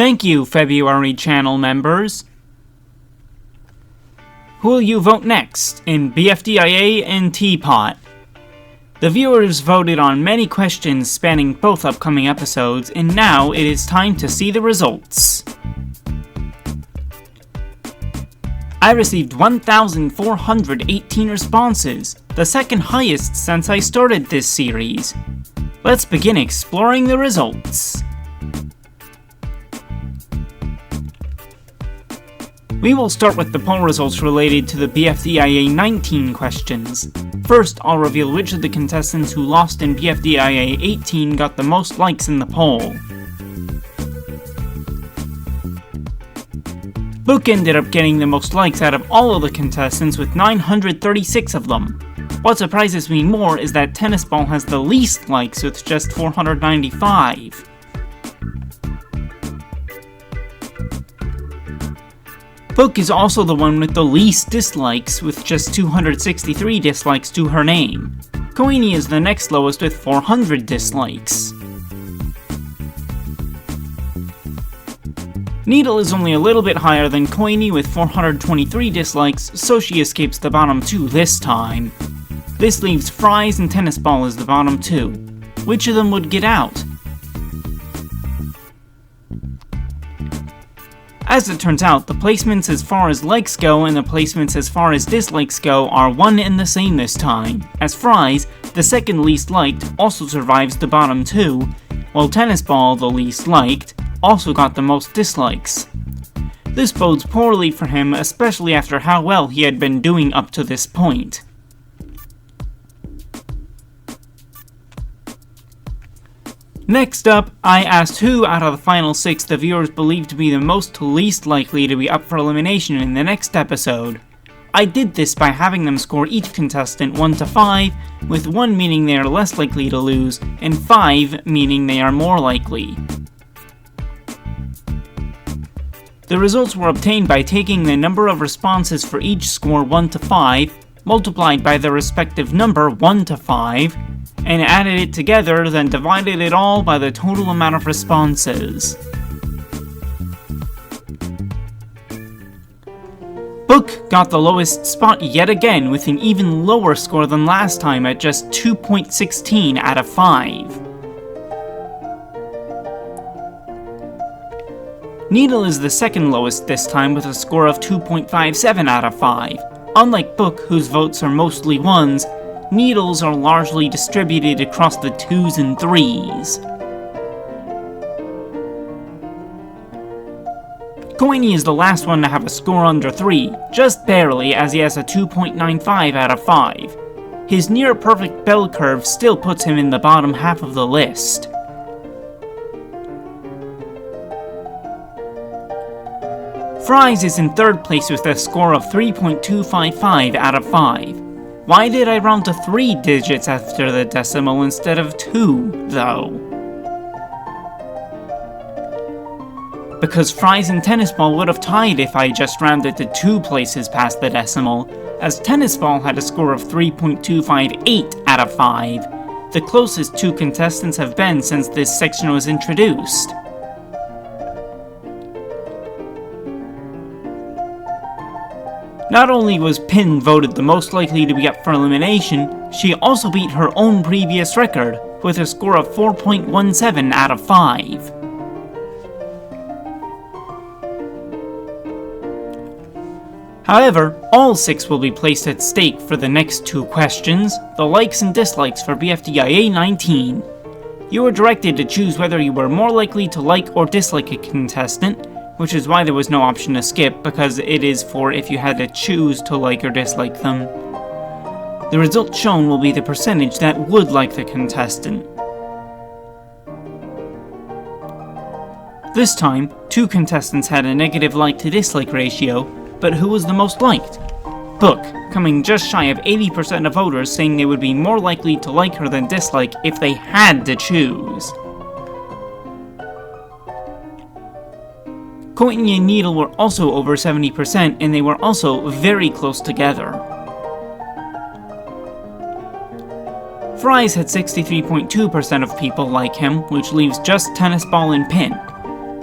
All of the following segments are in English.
Thank you, February channel members. Who will you vote next in BFDIA and TPOT? The viewers voted on many questions spanning both upcoming episodes, and now it is time to see the results. I received 1,418 responses, the second highest since I started this series. Let's begin exploring the results. We will start with the poll results related to the BFDIA 19 questions. First, I'll reveal which of the contestants who lost in BFDIA 18 got the most likes in the poll. Book ended up getting the most likes out of all of the contestants with 936 of them. What surprises me more is that Tennis Ball has the least likes with just 495. Book is also the one with the least dislikes, with just 263 dislikes to her name. Coalbones is the next lowest with 400 dislikes. Needle is only a little bit higher than Coalbones with 423 dislikes, so she escapes the bottom two this time. This leaves Fries and Tennis Ball as the bottom two. Which of them would get out? As it turns out, the placements as far as likes go and the placements as far as dislikes go are one and the same this time, as Fries, the second least liked, also survives the bottom two, while Tennis Ball, the least liked, also got the most dislikes. This bodes poorly for him, especially after how well he had been doing up to this point. Next up, I asked who out of the final 6 the viewers believed to be the most least likely to be up for elimination in the next episode. I did this by having them score each contestant 1 to 5, with 1 meaning they are less likely to lose, and 5 meaning they are more likely. The results were obtained by taking the number of responses for each score 1 to 5, multiplied by the respective number 1 to 5, and added it together, then divided it all by the total amount of responses. Book got the lowest spot yet again, with an even lower score than last time at just 2.16 out of 5. Needle is the second lowest this time with a score of 2.57 out of 5. Unlike Book, whose votes are mostly 1s, Needles are largely distributed across the 2s and 3s. Coalbones is the last one to have a score under 3, just barely, as he has a 2.95 out of 5. His near-perfect bell curve still puts him in the bottom half of the list. Fries is in 3rd place with a score of 3.255 out of 5. Why did I round to 3 digits after the decimal instead of 2, though? Because Fries and Tennis Ball would have tied if I just rounded to 2 places past the decimal, as Tennis Ball had a score of 3.258 out of 5, the closest 2 contestants have been since this section was introduced. Not only was Pin voted the most likely to be up for elimination, she also beat her own previous record, with a score of 4.17 out of 5. However, all 6 will be placed at stake for the next 2 questions, the likes and dislikes for BFDIA 19. You were directed to choose whether you were more likely to like or dislike a contestant, which is why there was no option to skip, because it is for if you had to choose to like or dislike them. The result shown will be the percentage that would like the contestant. This time, 2 contestants had a negative like to dislike ratio, but who was the most liked? Book, coming just shy of 80% of voters saying they would be more likely to like her than dislike if they had to choose. Coalbones and Needle were also over 70%, and they were also very close together. Fries had 63.2% of people like him, which leaves just Tennis Ball and Pin.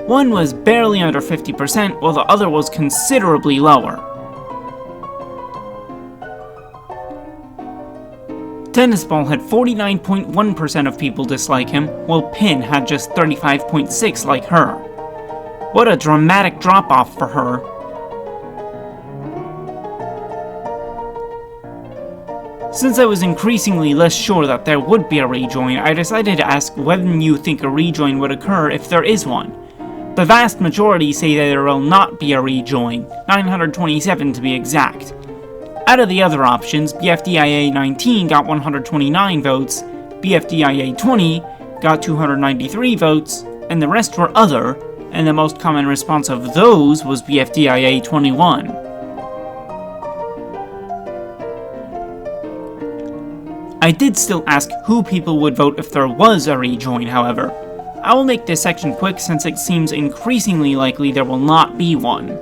One was barely under 50%, while the other was considerably lower. Tennis Ball had 49.1% of people dislike him, while Pin had just 35.6% like her. What a dramatic drop-off for her. Since I was increasingly less sure that there would be a rejoin, I decided to ask when you think a rejoin would occur if there is one. The vast majority say that there will not be a rejoin, 927 to be exact. Out of the other options, BFDIA 19 got 129 votes, BFDIA 20 got 293 votes, and the rest were other, and the most common response of those was BFDIA 21. I did still ask who people would vote if there was a rejoin, however. I will make this section quick since it seems increasingly likely there will not be one.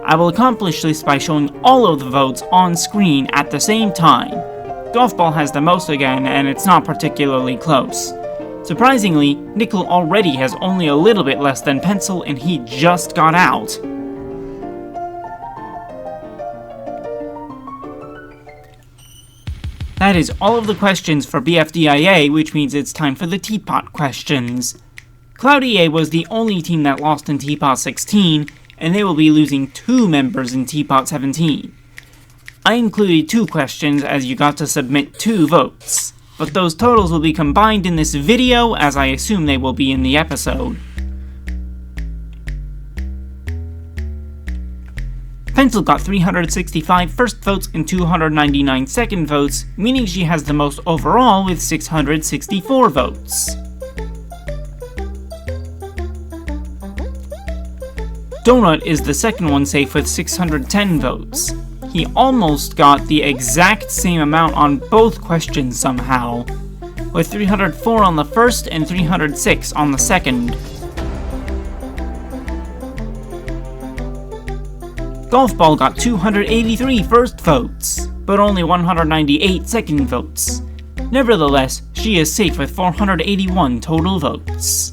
I will accomplish this by showing all of the votes on screen at the same time. Golf Ball has the most again, and it's not particularly close. Surprisingly, Nickel already has only a little bit less than Pencil, and he just got out. That is all of the questions for BFDIA, which means it's time for the TPOT questions. CloudYAY was the only team that lost in TPOT 16, and they will be losing 2 members in TPOT 17. I included 2 questions as you got to submit 2 votes, but those totals will be combined in this video as I assume they will be in the episode. Pencil got 365 first votes and 299 second votes, meaning she has the most overall with 664 votes. Donut is the second one safe with 610 votes. He almost got the exact same amount on both questions somehow, with 304 on the first and 306 on the second. Golf Ball got 283 first votes, but only 198 second votes. Nevertheless, she is safe with 481 total votes.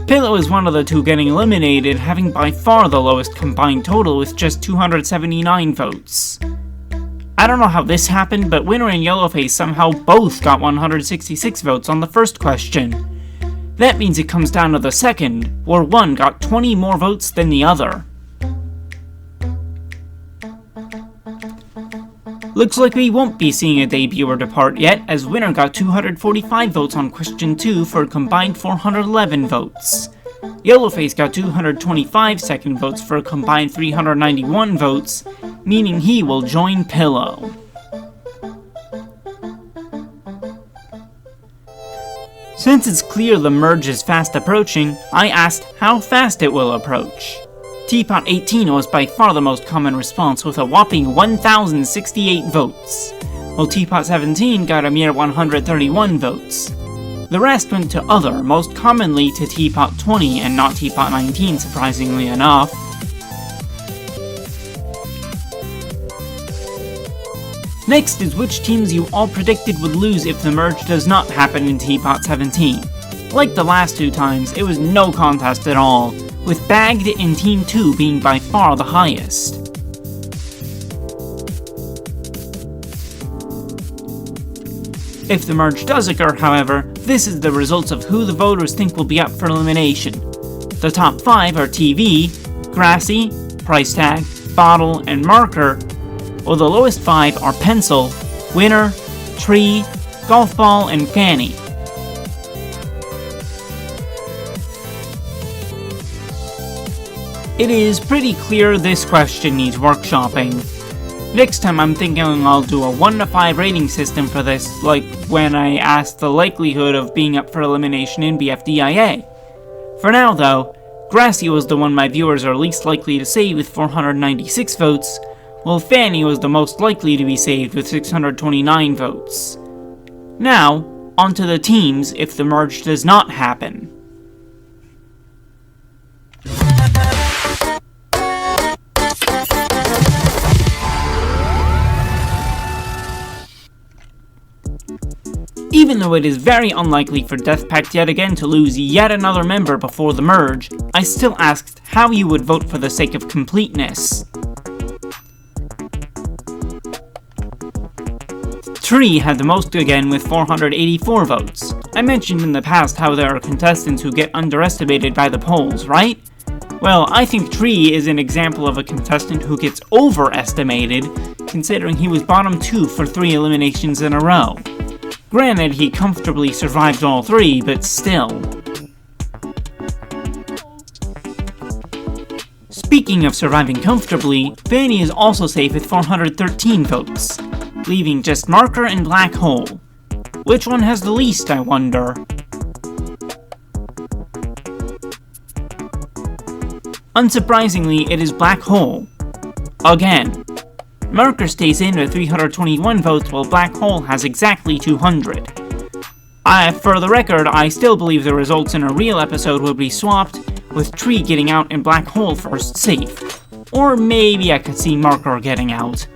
Pillow is one of the 2 getting eliminated, having by far the lowest combined total with just 279 votes. I don't know how this happened, but Winner and Yellowface somehow both got 166 votes on the first question. That means it comes down to the second, where one got 20 more votes than the other. Looks like we won't be seeing a debuter depart yet, as Winner got 245 votes on question 2 for a combined 411 votes. Yellowface got 225 second votes for a combined 391 votes, meaning he will join Pillow. Since it's clear the merge is fast approaching, I asked how fast it will approach. TPOT 18 was by far the most common response with a whopping 1,068 votes, while TPOT 17 got a mere 131 votes. The rest went to other, most commonly to TPOT 20 and not TPOT 19 surprisingly enough. Next is which teams you all predicted would lose if the merge does not happen in TPOT 17. Like the last 2 times, it was no contest at all, with Bagged in Team 2 being by far the highest. If the merge does occur, however, this is the results of who the voters think will be up for elimination. The top 5 are TV, Grassy, Price Tag, Bottle, and Marker, while the lowest 5 are Pencil, Winner, Tree, Golf Ball, and Fanny. It is pretty clear this question needs workshopping. Next time I'm thinking I'll do a 1 to 5 rating system for this, like when I asked the likelihood of being up for elimination in BFDIA. For now though, Grassy was the one my viewers are least likely to save with 496 votes, while Fanny was the most likely to be saved with 629 votes. Now, onto the teams if the merge does not happen. Even though it is very unlikely for PACT yet again to lose yet another member before the merge, I still asked how you would vote for the sake of completeness. Tree had the most again with 484 votes. I mentioned in the past how there are contestants who get underestimated by the polls, right? Well, I think Tree is an example of a contestant who gets overestimated, considering he was bottom 2 for 3 eliminations in a row. Granted, he comfortably survived all 3, but still. Speaking of surviving comfortably, Fanny is also safe with 413 votes, leaving just Marker and Black Hole. Which one has the least, I wonder? Unsurprisingly, it is Black Hole. Again. Marker stays in with 321 votes while Black Hole has exactly 200. For the record, I still believe the results in a real episode would be swapped, with Tree getting out and Black Hole first safe. Or maybe I could see Marker getting out.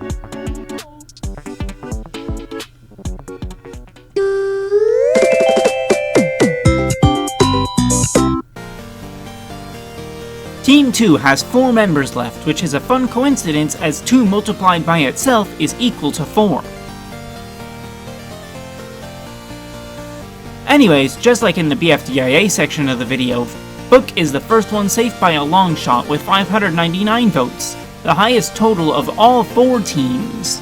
Team 2 has 4 members left, which is a fun coincidence as 2 multiplied by itself is equal to 4. Anyways, just like in the BFDIA section of the video, Book is the first one safe by a long shot with 599 votes, the highest total of all 4 teams.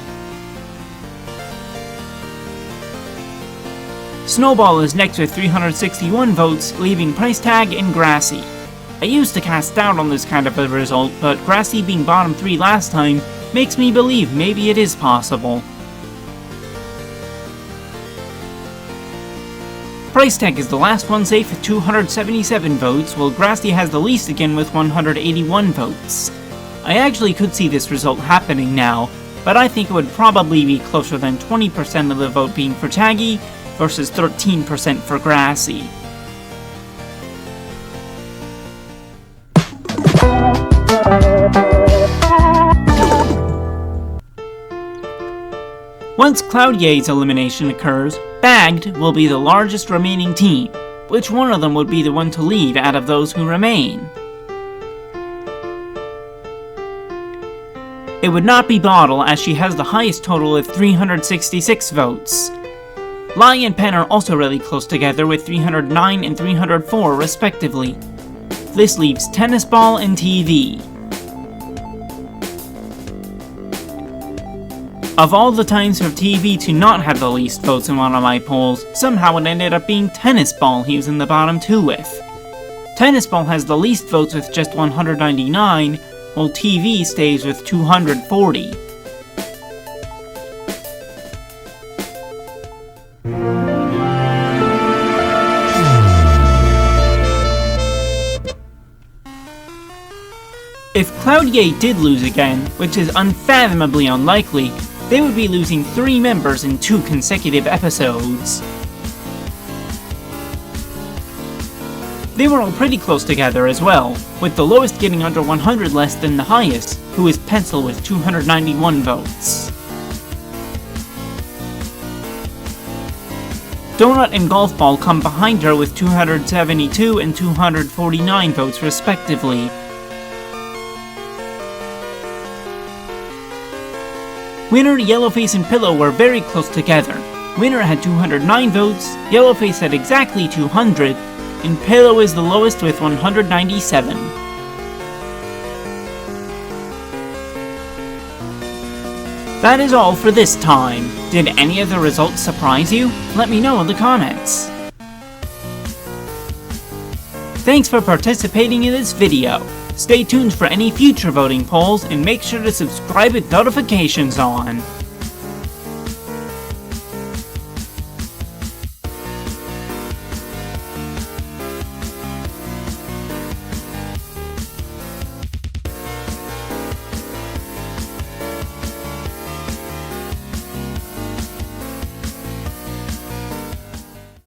Snowball is next with 361 votes, leaving Price Tag and Grassy. I used to cast doubt on this kind of a result, but Grassy being bottom 3 last time makes me believe maybe it is possible. Price Tag is the last one safe with 277 votes, while Grassy has the least again with 181 votes. I actually could see this result happening now, but I think it would probably be closer than 20% of the vote being for Taggy versus 13% for Grassy. Once CloudYAY's elimination occurs, Bagged will be the largest remaining team. Which one of them would be the one to leave out of those who remain? It would not be Bottle, as she has the highest total with 366 votes. Lai and Pen are also really close together with 309 and 304 respectively. This leaves Tennis Ball and TV. Of all the times for TV to not have the least votes in one of my polls, somehow it ended up being Tennis Ball he was in the bottom 2 with. Tennis Ball has the least votes with just 199, while TV stays with 240. If CloudYAY did lose again, which is unfathomably unlikely, they would be losing 3 members in 2 consecutive episodes. They were all pretty close together as well, with the lowest getting under 100 less than the highest, who is Pencil with 291 votes. Donut and Golf Ball come behind her with 272 and 249 votes respectively. Winner, Yellowface, and Pillow were very close together. Winner had 209 votes, Yellowface had exactly 200, and Pillow is the lowest with 197. That is all for this time. Did any of the results surprise you? Let me know in the comments. Thanks for participating in this video. Stay tuned for any future voting polls and make sure to subscribe with notifications on.